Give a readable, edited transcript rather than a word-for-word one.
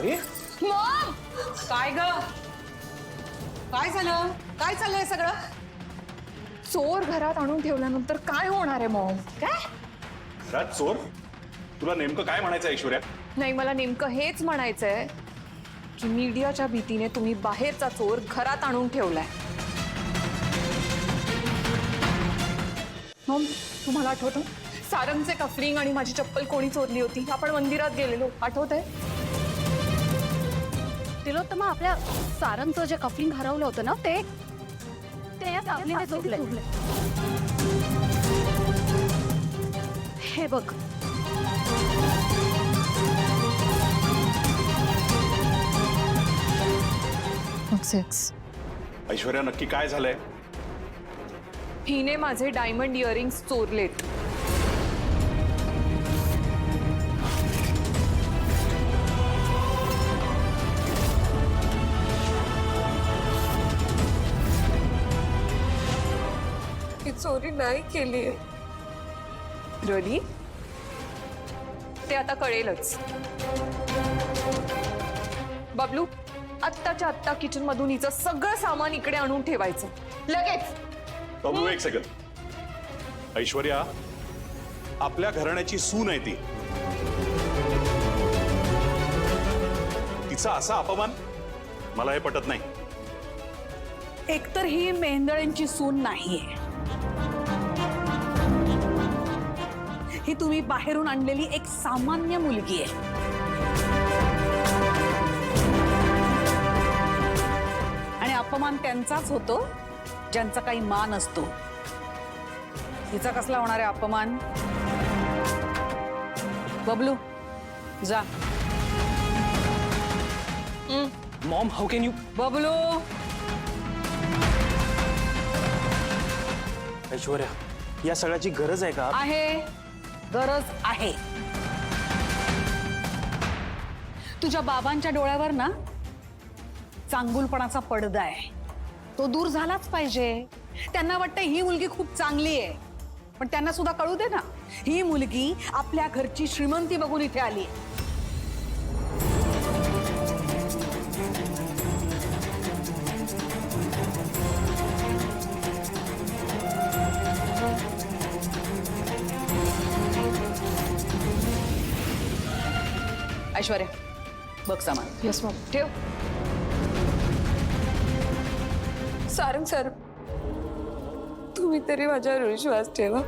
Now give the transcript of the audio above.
अरे मॉम! काय ग? काय झालं? काय चाललंय सगळं? चोर घरात आणून ठेवल्यानंतर काय होणार आहे मॉम? काय? घरात चोर? तुला नेमकं काय म्हणायचं ऐश्वर्या? नाही, मला नेमकं हेच म्हणायचंय की मीडियाच्या भीतीने तुम्ही बाहेरचा चोर घरात आणून ठेवलाय. मॉम, तुम्हाला आठवतं सारंगचे कफलिंग आणि माझी चप्पल कोणी चोरली होती? आपण मंदिरात गेलेलो, आठवतंय? तिलोत्तमा, आपल्या सारंगचं जे कफलिंग हरवलं होतं ना ते या सावलीने चोरलंय. हे बघ. ऐश्वर्या नक्की काय झालंय? हिने माझे डायमंड इयरिंग्स चोरलेत. ही चोरी नाही केली. रली, ते आता कळेलच. बबलू, आत्ताच्या आत्ता किचन मधून हिचं सगळं सामान इकडे आणून ठेवायचं लगेच. बबलू, एक सेकंड. ऐश्वर्या आपल्या घराण्याची सून आहे ती. तिचा असा अपमान मला हे पटत नाही. एकतर ही मेंदळ्यांची सून नाहीये, ही तुम्ही बाहेरून आणलेली एक सामान्य मुलगी आहे. आणि अपमान त्यांचाच होतो ज्यांचा काही मान असतो. हिचा कसला होणार आहे अपमान? बबलू, जा. Maugham, how can you? Bablu, Aishwarya, या सगळ्याची गरज आहे का? आहे, गरज आहे. तुझ्या बाबांच्या डोळ्यावर ना चांगुलपणाचा पडदा आहे, तो दूर झालाच पाहिजे. त्यांना वाटतं ही मुलगी खूप चांगली आहे, पण त्यांना सुद्धा कळू दे ना, ही मुलगी आपल्या घरची श्रीमंती बघून इथे आली. ऐश्वर्या, बघ सामान. येस मॉम, ठेव. सारंग सर, तुम्ही तरी माझ्यावर विश्वास ठेवा.